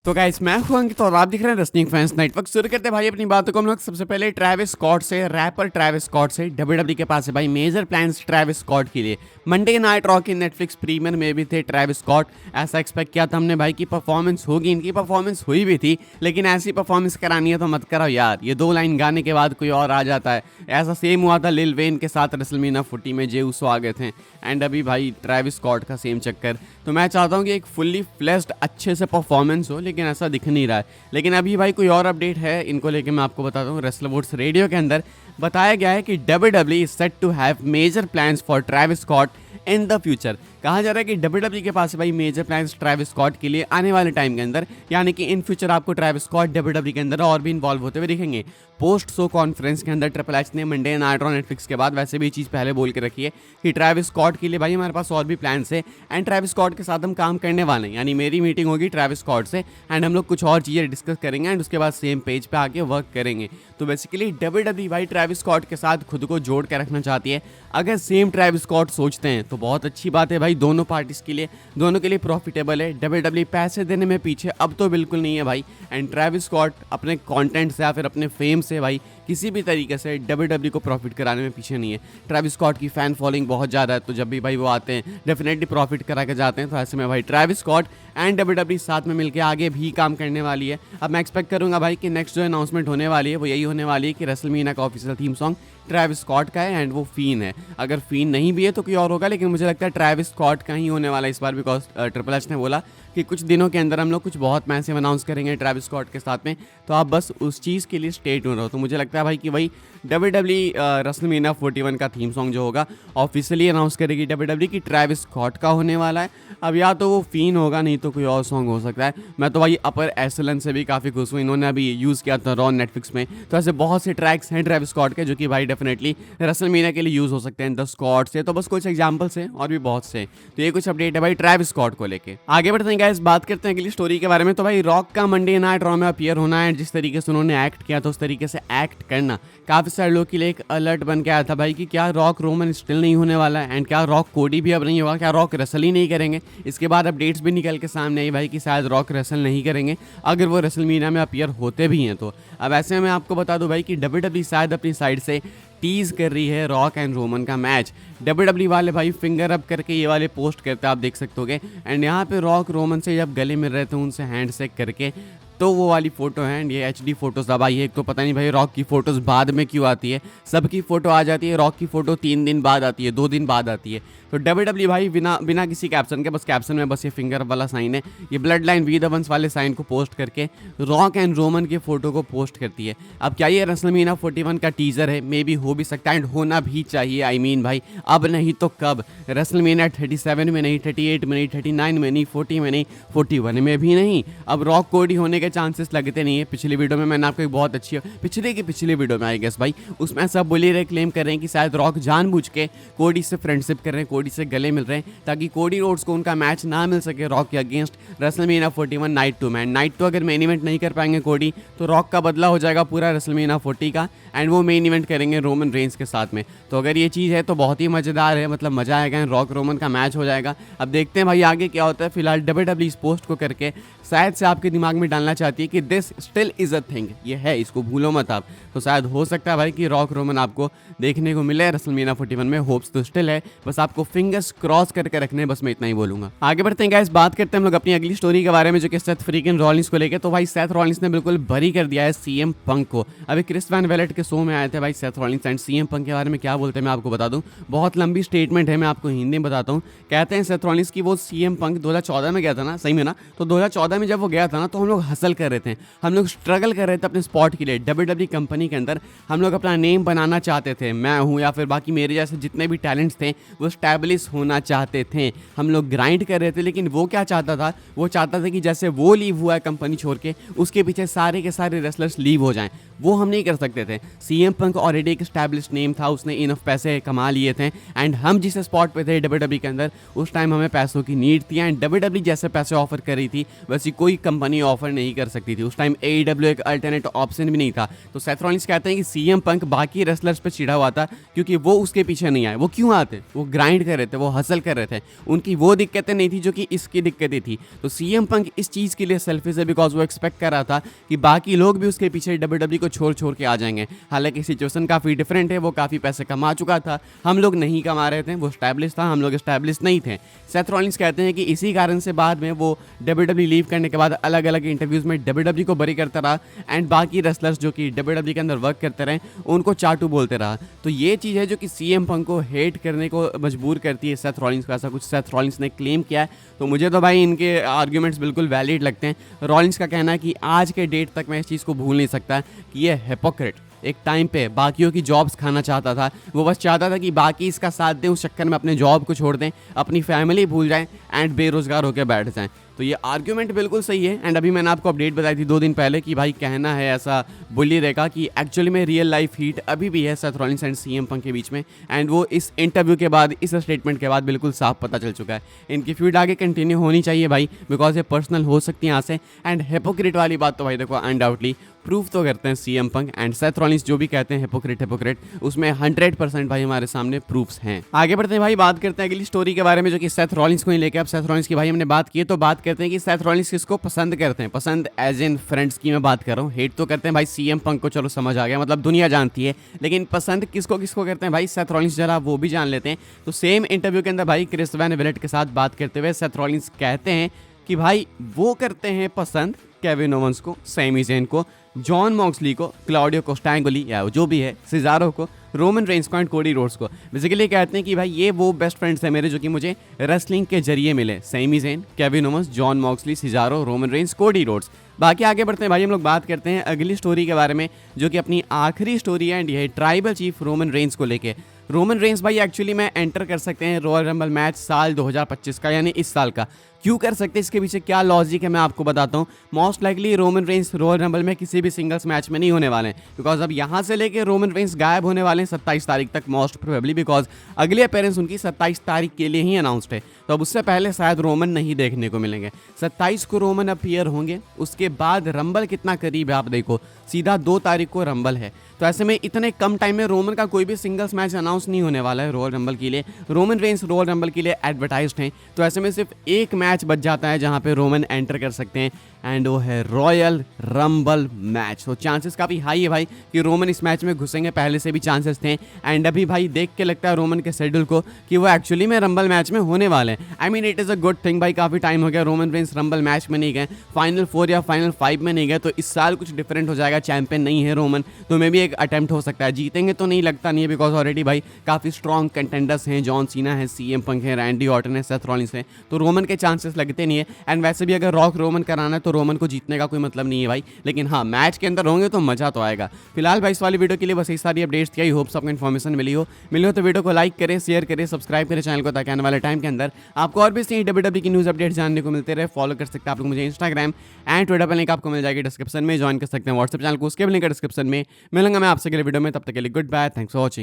तो गाइस मैं हूं अंकित और आप दिख रहे हैं रेसलिंग फैंस नेटवर्क। शुरू करते हैं भाई अपनी बातों को हम लोग सबसे पहले ट्रैविस स्कॉट से। रैपर ट्रैविस स्कॉट से डब्ल्यूडब्ल्यूई के पास है भाई मेजर प्लान्स ट्रैविस स्कॉट के लिए। मंडे नाइट रॉ की नेटफ्लिक्स प्रीमियर में भी थे ट्रैविस स्कॉट। ऐसा एक्सपेक्ट किया था हमने भाई की परफॉर्मेंस होगी, इनकी परफॉर्मेंस हुई भी थी, लेकिन ऐसी परफॉर्मेंस करानी है तो मत कराओ यार। ये 2 लाइन गाने के बाद कोई और आ जाता है। ऐसा सेम हुआ था लिल वेन के साथ रेसलमेनिया 40 में, जे उसो आ गए थे। एंड अभी भाई ट्रैविस स्कॉट का सेम चक्कर। तो मैं चाहता हूँ कि एक फुल्ली फ्लेश्ड अच्छे से परफॉर्मेंस हो, लेकिन ऐसा दिख नहीं रहा है। लेकिन अभी भाई कोई और अपडेट है इनको लेके, मैं आपको बताता हूँ। रेसलर वोट्स रेडियो के अंदर बताया गया है कि WWE is set to have major plans for Travis Scott in the future. कहा जा रहा है कि WWE के पास है भाई मेजर प्लान्स ट्रैविस स्कॉट के लिए आने वाले टाइम के अंदर, यानी कि इन फ्यूचर आपको ट्रैविस स्कॉट WWE के अंदर और भी इन्वॉल्व होते हुए दिखेंगे। पोस्ट शो कॉन्फ्रेंस के अंदर ट्रिपल एच ने मंडे नाइट ऑन नेटफ्लिक्स के बाद वैसे भी ये चीज़ पहले बोल के रखी है कि ट्रैविस स्कॉट के लिए भाई हमारे पास और भी प्लान्स है एंड ट्रैविस स्कॉट के साथ हम काम करने वाले हैं। यानी मेरी मीटिंग होगी ट्रैविस स्कॉट से एंड हम लोग कुछ और चीज़ें डिस्कस करेंगे एंड उसके बाद सेम पेज पे आके वर्क करेंगे। तो बेसिकली WWE भाई ट्रैविस स्कॉट के साथ खुद को जोड़ के रखना चाहती है। अगर सेम ट्रैविस स्कॉट सोचते हैं तो बहुत अच्छी बात है भाई, दोनों पार्टीज के लिए, दोनों के लिए प्रॉफिटेबल है। WWE पैसे देने में पीछे अब तो बिल्कुल नहीं है भाई। एंड ट्रैविस स्कॉट अपने कंटेंट से या फिर अपने फेम से भाई किसी भी तरीके से WWE को प्रॉफिट कराने में पीछे नहीं है। ट्रैविस स्कॉट की फ़ैन फॉलोइंग बहुत ज़्यादा है, तो जब भी भाई वो आते हैं डेफिनेटली प्रॉफिट करा के जाते हैं। तो ऐसे में भाई ट्रैविस स्कॉट एंड WWE साथ में मिलकर आगे भी काम करने वाली है। अब मैं एक्सपेक्ट करूंगा भाई कि नेक्स्ट जो अनाउंसमेंट होने वाली है वो यही होने वाली है कि रेसलमेनिया का official theme song Travis Scott का है एंड वो फीन है। अगर फीन नहीं भी है तो कोई और होगा, लेकिन मुझे लगता है ट्रैविस स्कॉट का ही होने वाला है इस बार, बिकॉज ट्रिपल एच ने बोला कि कुछ दिनों के अंदर हम लोग कुछ बहुत मैसिव अनाउंस करेंगे ट्रैविस स्कॉट के साथ में। तो आप बस उस चीज़ के लिए स्टे ट्यून रहो। तो मुझे लगता है भाई कि वही WWE रेसलमेनिया 41 का थीम सॉन्ग जो होगा ऑफिशियली अनाउंस करेगी WWE की ट्रैविस स्कॉट का होने वाला है। अब या तो वो फीन होगा, नहीं तो कोई और सॉन्ग हो सकता है। मैं तो भाई अपर एसएलएन से भी काफ़ी खुश हूँ, इन्होंने अभी यूज़ किया था रॉ नेटफ्लिक्स में। तो ऐसे बहुत से ट्रैक्स हैं ट्रैविस स्कॉट के जो कि भाई डेफिनेटली रेसलमेनिया के लिए यूज़ हो सकते हैं। द स्कॉट से तो बस कुछ एग्जाम्पल्स हैं और भी बहुत से। तो ये कुछ अपडेट है भाई ट्रैविस स्कॉट को लेके। आगे बढ़ते हैं गाइस, बात करते हैं अगली स्टोरी के बारे में। तो भाई रॉक का मंडे नाइट रॉ में अपीयर होना है, जिस तरीके से उन्होंने एक्ट किया था उस तरीके से एक्ट करना काफ़ी सारे लोगों के लिए एक अलर्ट बन के आया था भाई कि क्या रॉक रोमन स्टिल नहीं होने वाला है एंड क्या रॉक कोडी भी अब नहीं होगा, क्या रॉक रेसल ही नहीं करेंगे। इसके बाद अपडेट्स भी निकल के सामने आई भाई कि शायद रॉक रेसल नहीं करेंगे अगर वो रेसलमेनिया में अपीयर होते भी हैं तो। अब ऐसे में मैं आपको बता दूं भाई कि WWE शायद अपनी साइड से टीज कर रही है रॉक एंड रोमन का मैच। WWE वाले भाई फिंगर अप करके ये वाले पोस्ट करते हैं, आप देख सकते होगे। एंड यहाँ पे रॉक रोमन से जब गले मिल रहे थे उनसे हैंड शेक करके, तो वो वाली फोटो है। एंड ये HD फोटोज़ अब आई है। एक तो पता नहीं भाई रॉक की फ़ोटोज़ बाद में क्यों आती है, सबकी फ़ोटो आ जाती है, रॉक की फ़ोटो 3 दिन बाद आती है, 2 दिन बाद आती है। तो WWE भाई बिना किसी कैप्शन के, बस कैप्शन में बस ये फिंगर वाला साइन है, ये bloodline we the ones वाले साइन को पोस्ट करके रॉक एंड रोमन की फ़ोटो को पोस्ट करती है। अब क्या ये रेसलमेनिया 41 का टीज़र है? मे बी हो भी सकता है एंड होना भी चाहिए। आई मीन भाई अब नहीं तो कब? रेसलमेनिया 37 में नहीं, 38 में नहीं, 39 में नहीं, 40 में नहीं, 41 में भी नहीं। अब रॉक कोडी होने के चांसेस लगते नहीं है। पिछली वीडियो में मैंने आपको एक बहुत अच्छी पिछली वीडियो में आई गेस भाई, उसमें सब बोली रहे, क्लेम कर रहे हैं कि शायद रॉक जानबूझ के कोडी से फ्रेंडशिप कर रहे हैं, कोडी से गले मिल रहे हैं ताकि कोडी रोड्स को उनका मैच ना मिल सके रॉक के against WrestleMania 41 night 2 man. Night 2 अगर मेन इवेंट नहीं कर पाएंगे कोडी तो रॉक का बदला हो जाएगा पूरा रेसलमेनिया 40 का एंड वो मेन इवेंट करेंगे रोमन रेंस के साथ में। तो अगर ये चीज़ है तो बहुत ही मज़ेदार है, मतलब मज़ा आएगा एंड रॉक रोमन का मैच हो जाएगा। अब देखते हैं भाई आगे क्या होता है। फिलहाल WWE इस पोस्ट को करके शायद से आपके दिमाग में डालना चाहती है कि this still is a thing, ये है, इसको भूलो मत आप। तो शायद हो सकता है भाई कि रॉक रोमन आपको देखने को मिले रेसलमेनिया 41 में। होप्स तो स्टिल है, बस आपको फिंगर्स क्रॉस करके रखने, बस मैं इतना ही बोलूंगा। आगे बढ़ते हैं गाइस, बात करते हैं हम लोग अपनी अगली स्टोरी के बारे में जो कि सेथ फ्रीकिन रॉलिंस को लेकर। तो भाई सेथ रॉलिंस ने बिल्कुल बरी कर दिया है CM पंक को। अभी क्रिस वैन वेलेट के शो में आए थे भाई सेथ रॉलिंस एंड CM पंक के बारे में क्या बोलते हैं मैं आपको बता दूं। बहुत लंबी स्टेटमेंट है, मैं आपको हिंदी में बताता हूँ। कहते हैं सेथ रॉलिंस की वो CM पंक 2014 में गया था ना, सही में ना, तो 2014 में जब वो गया था ना तो हम लोग हसल कर रहे थे, हम लोग स्ट्रगल कर रहे थे अपने स्पॉट के लिए। WWE कंपनी के अंदर हम लोग अपना नेम बनाना चाहते थे, मैं हूँ या फिर बाकी मेरे जैसे जितने भी टैलेंट्स थे वो स्टैब्लिश होना चाहते थे। हम लोग ग्राइंड कर रहे थे, लेकिन वो क्या चाहता था, वो चाहता था कि जैसे वो लीव हुआ है कंपनी छोड़ के, उसके पीछे सारे के सारे रेसलर्स लीव हो जाएं। वो हम नहीं कर सकते थे। CM पंक ऑलरेडी एक स्टैब्लिश नेम था, उसने इनफ पैसे कमा लिए थे एंड हम जिस स्पॉट पे थे WWE के अंदर उस टाइम हमें पैसों की नीड थी एंड WWE जैसे पैसे ऑफर कर रही थी वैसे ऐसी कोई कंपनी ऑफर नहीं कर सकती थी। उस टाइम AEW एक अल्टरनेट ऑप्शन भी नहीं था। तो सेथ रॉलिंस कहते हैं कि CM पंक बाकी रेसलर्स पे चिढ़ा हुआ था क्योंकि वो उसके पीछे नहीं आए। वो क्यों आते? वो ग्राइंड कर रहे थे, वो हसल कर रहे थे, उनकी वो दिक्कतें नहीं थी जो कि इसकी दिक्कतें थी। तो CM पंक इस चीज़ के लिए सेल्फिश है बिकॉज वो एक्सपेक्ट कर रहा था कि बाकी लोग भी उसके पीछे WWE को छोड़ के आ जाएंगे। हालांकि सिचुएशन काफ़ी डिफरेंट है, वो काफ़ी पैसे कमा चुका था, हम लोग नहीं कमा रहे थे, वो स्टैब्लिश था, हम लोग स्टैब्लिश नहीं थे। सेथ रॉलिंस कहते हैं कि इसी कारण से बाद में वो WWE लीव करने के बाद अलग अलग इंटरव्यूज़ में WWE को बरी करता रहा एंड बाकी रेसलर्स जो कि WWE के अंदर वर्क करते रहे उनको चाटू बोलते रहा। तो ये चीज़ है जो कि CM पंक को हेट करने को मजबूर करती है सेथ रॉलिंस को, ऐसा कुछ सेथ रॉलिंस ने क्लेम किया है। तो मुझे तो भाई इनके आर्ग्यूमेंट्स बिल्कुल वैलिड लगते हैं। रॉलिंस का कहना है कि आज के डेट तक मैं इस चीज़ को भूल नहीं सकता कि ये हिपोक्रेट एक टाइम पे बाकियों की जॉब्स खाना चाहता था। वो बस चाहता था कि बाकी इसका साथ दें, उस चक्कर में अपने जॉब को छोड़ दें, अपनी फैमिली भूल जाएं एंड बेरोजगार होकर बैठ जाएं। तो ये आर्ग्यूमेंट बिल्कुल सही है। एंड अभी मैंने आपको अपडेट बताई थी 2 दिन पहले कि भाई कहना है ऐसा बुली रेखा कि एक्चुअली में रियल लाइफ हीट अभी भी है सेथ रॉलिंस एंड CM पंक के बीच में। एंड वो इस इंटरव्यू के बाद, इस स्टेटमेंट के बाद बिल्कुल साफ पता चल चुका है। इनकी फीड आगे कंटिन्यू होनी चाहिए भाई, बिकॉज ये पर्सनल हो सकती है यहाँ से। एंड हिपोक्रेट वाली बात तो भाई देखो अनडाउटली प्रूफ तो करते हैं CM punk and Seth Rollins जो भी कहते हैं हिपोक्रेट उसमें 100% भाई हमारे सामने प्रूफ्स हैं। आगे बढ़ते हैं भाई, बात करते हैं अगली स्टोरी के बारे में जो कि सेथ रॉलिंस को ही लेके। अब सेथ रॉलिंस की भाई हमने बात की है तो बात करते हैं कि सेथ रॉलिंस किसको पसंद करते हैं। पसंद एज इन फ्रेंड्स की मैं बात कर रहा हूँ, हेट तो करते हैं भाई CM पंक को, चलो समझ आ गया, मतलब दुनिया जानती है। लेकिन पसंद किसको किसको करते हैं भाई सेथ रॉलिंस, जरा वो भी जान लेते हैं। तो सेम इंटरव्यू के अंदर भाई क्रिस वैन विलेट के साथ बात करते हुए सेथ रॉलिंस कहते हैं कि भाई वो करते हैं पसंद केविन ओवंस को, सैमी ज़ेन को, जॉन मॉक्सली को, क्लाउडियो कोस्टेंगोली या जो भी है, सिजारो को, रोमन रेंस को एंड कोडी रोड्स को। बेसिकली कहते हैं कि भाई ये वो बेस्ट फ्रेंड्स हैं मेरे जो कि मुझे रेसलिंग के जरिए मिले। Sami Zayn, Kevin Owens, Jon Moxley, Cesaro, Roman Reigns, Cody Rhodes. बाकी आगे बढ़ते हैं भाई, हम लोग बात करते हैं अगली स्टोरी के बारे में जो कि अपनी आखिरी स्टोरी है एंड ये ट्राइबल चीफ रोमन रेंस को लेके। रोमन रेंस भाई एक्चुअली में एंटर कर सकते हैं रॉयल रंबल मैच साल 2025 का, यानी इस साल का। क्यों कर सकते हैं, इसके पीछे क्या लॉजिक है मैं आपको बताता हूँ। Most likely Roman Reigns royal rumble में किसी भी सिंगल्स मैच में नहीं होने वाले हैं, बिकॉज अब यहाँ से लेके रोमन रेंस गायब होने वाले हैं 27 तारीख तक मोस्ट प्रोबेबली, बिकॉज अगले अपीयरेंस उनकी 27 तारीख के लिए ही अनाउंस्ड है। तो अब उससे पहले शायद रोमन नहीं देखने को मिलेंगे। 27 को रोमन अपीयर होंगे, उसके बाद रंबल कितना करीब है आप देखो, सीधा 2 तारीख को रंबल है। तो ऐसे में इतने कम टाइम में रोमन का कोई भी सिंगल्स मैच अनाउंस नहीं होने वाला है रॉयल रंबल के लिए। रोमन रेंस रॉयल रंबल के लिए एडवर्टाइज्ड हैं, तो ऐसे में सिर्फ एक मैच बच जाता है जहां पे रोमन एंटर कर सकते हैं एंड वो है रॉयल रंबल मैच। तो चांसेस काफ़ी हाई है भाई कि रोमन इस मैच में घुसेंगे, पहले से भी चांसेस थे। एंड अभी भाई देख के लगता है रोमन के शेड्यूल को कि वो एक्चुअली में रंबल मैच में होने वाले हैं। I mean it is a good thing भाई, काफ़ी टाइम हो गया रोमन रेंस रंबल मैच में नहीं गए, फाइनल 4 या फाइनल 5 में नहीं गए। तो इस साल कुछ डिफरेंट हो जाएगा, चैंपियन नहीं है रोमन, तो मे भी एक अटेम्प्ट हो सकता है। जीतेंगे तो नहीं लगता नहीं है, बिकॉज ऑलरेडी भाई काफ़ी स्ट्रॉन्ग कंटेंडर्स हैं, जॉन सीना है, CM पंक है, रैंडी ऑर्टन है, सेथ रॉलिंस है, तो रोमन के चांसेस लगते नहीं है। एंड वैसे भी अगर रॉक रोमन कराना है तो रोमन को जीतने का कोई मतलब नहीं है भाई, लेकिन हाँ मैच के अंदर होंगे तो मजा तो आएगा। फिलहाल भाई इस वाली वीडियो के लिए बस ये सारी अपडेट्स थी। आई होप्स आपको इन्फॉर्मेशन मिली हो तो वीडियो को लाइक करें, शेयर करें, सब्सक्राइब करें चैनल को, ताकि आने वाले टाइम के अंदर आपको और भी WWE की न्यूज़ अपडेट्स जानने को मिलते रहे। फॉलो कर सकते हैं आप लोग मुझे इंस्टाग्राम एंड ट्विटर पर, लिंक आपको मिल जाएगी डिस्क्रिप्शन में। ज्वाइन कर सकते हैं व्हाट्सएप चैनल को, उसके भी लिंक डिस्क्रिप्शन में। मिलूंगा मैं आपसे अगले वीडियो में, तब तक के लिए goodbye, thanks for watching.